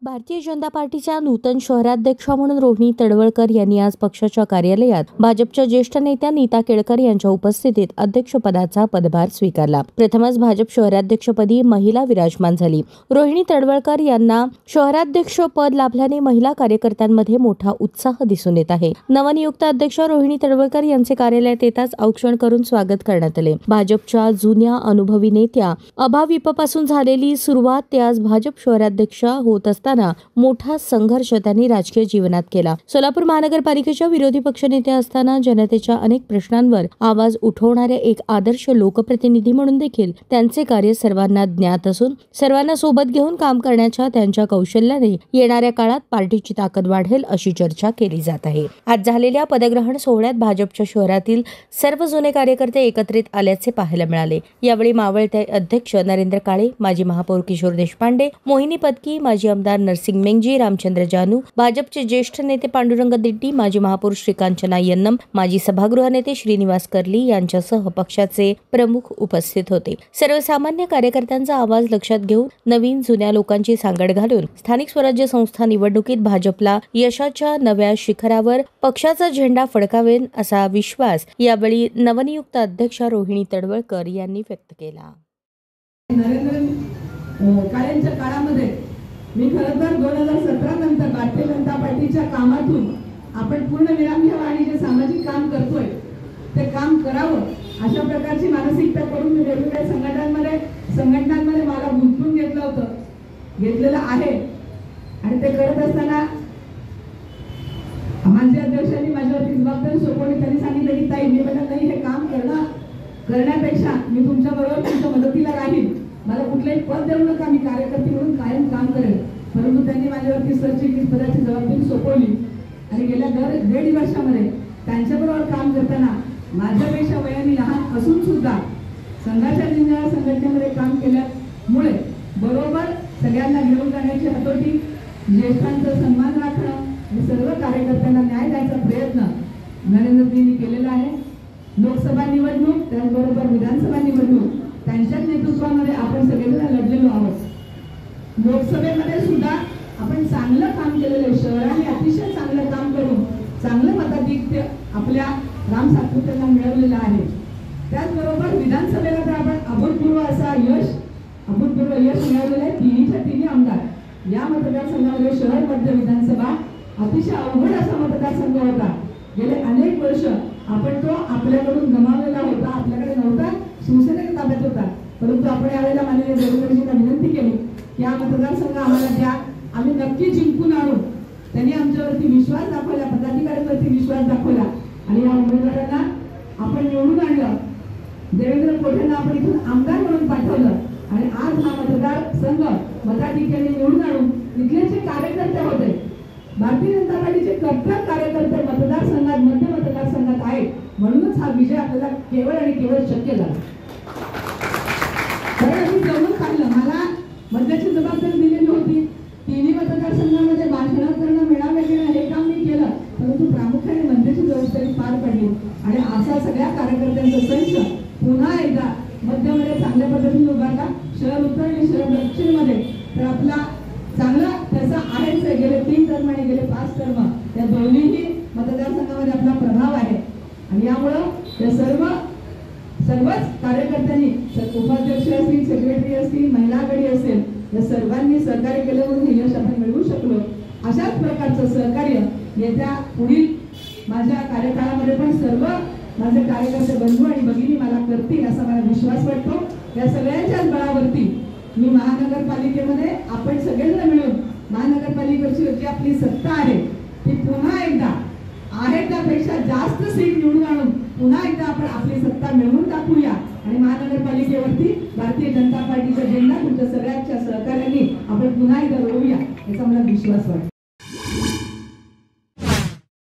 भारतीय जनता पार्टीच्या नूतन शहराध्यक्षा म्हणून रोहिणी तडवळकर यांनी आज पक्षाच्या कार्यालयात भाजपच्या ज्येष्ठ नेत्या नीता केळकर यांच्या उपस्थितीत अध्यक्षपदाचा पदभार स्वीकारला। प्रथमच भाजप शहराध्यक्षपदी महिला विराजमान झाली। रोहिणी तडवळकर यांना शहराध्यक्ष पद लाभल्याने महिला कार्यकर्त्यांमध्ये मोठा उत्साह दिसून येत आहे। नवनियुक्त अध्यक्ष रोहिणी तडवळकर यांचे कार्यालयात येताच औक्षण करून स्वागत करण्यात आले। भाजपच्या जुन्या अनुभवी नेत्या अभाविपपासून झालेली सुरुवात ते आज भाजप शहराध्यक्ष होत असताना मोठा संघर्ष त्यांनी राजकीय जीवनात केला। सोलापूर महानगरपालिकेच्या विरोधी पक्षनेते असताना जनतेच्या अनेक प्रश्नांवर आवाज उठवणाऱ्या एक आदर्श लोकप्रतिनिधी म्हणून देखील त्यांचे कार्य सर्वांना ज्ञात असून सर्वांना सोबत घेऊन काम करण्याच्या त्यांच्या कौशल्याने येणाऱ्या काळात पार्टीची ताकद वाढेल अशी चर्चा केली जात आहे। आज झालेल्या पदग्रहण सोहळ्यात भाजपच्या शहरातील सर्व जुने कार्यकर्ते एकत्रित आल्याचे पाहायला मिळाले। यावेळी मावळते अध्यक्ष नरेंद्र काळे, माजी महापौर किशोर देशपांडे, मोहिनी पत्की, माजी आमदार नरसिंग मेंगजी, रामचंद्र जानू, भाजपचे ज्येष्ठ नेते पांडुरंग दिड्डी, माजी महापौर श्रीकांचना यन्नम, माजी सभागृह नेते श्रीनिवास कर्ली यांच्यासह पक्षाचे प्रमुख उपस्थित होते। सर्वसामान्य कार्यकर्त्यांचा आवाज लक्षात घेऊन नवीन जुन्या लोकांची सांगड घालून स्थानिक स्वराज्य संस्था निवडणुकीत भाजपला यशाच्या नव्या शिखरावर पक्षाचा झेंडा फडकावेल असा विश्वास यावेळी नवनियुक्त अध्यक्षा रोहिणी तडवळकर यांनी व्यक्त केला। नरेंद्र काळेंच्या काळामध्ये मी खरं तर 2017 नंतर भारतीय जनता पार्टीच्या कामातून आपण पूर्ण विराम घ्यावा आणि जे सामाजिक काम करतोय ते काम करावं अशा प्रकारची मानसिकता करून मी वेगवेगळ्या संघटनांमध्ये मला गुंतवून घेतलेलं आहे। आणि ते करत असताना माझ्या अध्यक्षांनी माझ्यावरती जबाबदारी सोपवली। त्यांनी सांगितलं की ताई, मी म्हणलं नाही, हे काम करण्यापेक्षा मी तुमच्या बरोबर तुमच्या मदतीला राहील, मला कुठलंही पद देऊ नका, मी कार्यकर्ती म्हणून कायम काम करेल। परंतु त्यांनी माझ्यावरती सरचिटणीस पदाची जबाबदारी सोपवली आणि गेल्या 1.5 वर्षामध्ये त्यांच्याबरोबर काम करताना माझ्यापेक्षा वयाने लहान असून सुद्धा संघाच्या निवडणुकीच्या संघटनेमध्ये काम केल्यामुळे बरोबर सगळ्यांना घेऊन जाण्याची हातोटी, ज्येष्ठांचा सन्मान राखणं आणि सर्व कार्यकर्त्यांना न्याय द्यायचा प्रयत्न नरेंद्रजींनी केलेला आहे। लोकसभा निवडणूक त्याचबरोबर विधानसभा निवडणूक त्यांच्याच नेतृत्वामध्ये आपण सगळेजण लढलेलो आहोत। लोकसभेमध्ये सुद्धा आपण चांगलं काम केलेलं आहे। शहराने अतिशय चांगलं काम करून चांगलं मताधिक्य आपल्या राम सातपुतेंना मिळवलेलं आहे। त्याचबरोबर विधानसभेला तर आपण अभूतपूर्व यश मिळवलेलं आहे। तिन्ही आमदार या मतदारसंघामध्ये शहर मध्य विधानसभा अतिशय अवघड असा मतदारसंघ होता। गेले अनेक वर्ष आपण तो आपल्याकडून गमावलेला होता, आपल्याकडे नव्हता, शिवसेनेच्या ताब्यात होता। परंतु आपण यावेळेला माननीय देवेंद्रजींना विनंती केली की हा मतदारसंघ आम्हाला द्या, आम्ही नक्की जिंकून आणू। त्यांनी आमच्यावरती विश्वास दाखवला, पदाधिकाऱ्यांवरती विश्वास दाखवला आणि या उमेदवारांना आपण निवडून आणलं। देवेंद्र कोठेंना आपण इथून आमदार म्हणून पाठवलं आणि आज हा मतदारसंघ मताधिक्याने निवडून आणून इथले जे कार्यकर्ते होते, भारतीय जनता पार्टीचे कट्टर कार्यकर्ते मतदारसंघात, मध्य मतदारसंघात आहेत, म्हणूनच हा विजय आपल्याला केवळ आणि केवळ शक्य झाला। कारण आम्ही जमून काढलं, मला मध्याची जबाबदारी दिलेली होती। तिन्ही मतदारसंघामध्ये भाषण करणं, मेळावे घेणं हे काम मी केलं, परंतु प्रामुख्याने मध्याची जबाबदारी पार पडली आणि असा सगळ्या कार्यकर्त्यांचा संच पुन्हा एकदा मध्यमध्ये चांगल्या पद्धतीने उभारला। शहर उत्तर आणि शहर दक्षिणमध्ये तर आपला चांगला त्याचा आहेच आहे। गेले 3 टर्म आणि गेले 5 टर्म या दोन्हीही मतदारसंघामध्ये आपला प्रभाव आहे आणि यामुळं या सर्वच कार्यकर्त्यांनी, उपाध्यक्ष असतील, सेक्रेटरी असतील, महिला आघाडी असेल, या सर्वांनी सहकार्य केलं म्हणून हे यश आपण मिळवू शकलो। अशाच प्रकारचं सहकार्य येत्या पुढील माझ्या कार्यकाळामध्ये पण सर्व माझे कार्यकर्ते बंधू आणि भगिनी मला करतील असा मला विश्वास वाटतो। या सगळ्यांच्याच बळावरती मी महानगरपालिकेमध्ये आपण सगळेजण मिळून महानगरपालिकेची जी आपली सत्ता आहे ती पुन्हा एकदा आहे त्यापेक्षा जास्त सीट निवडून आणून पुन्हा एकदा आपण आपली सत्ता मिळवून टाकूया आणि महानगरपालिकेवरती भारतीय जनता पार्टीचा झेंडा तुमच्या सगळ्यांच्या सहकार्याने आपण पुन्हा एकदा रोवूया याचा मला विश्वास वाटतो।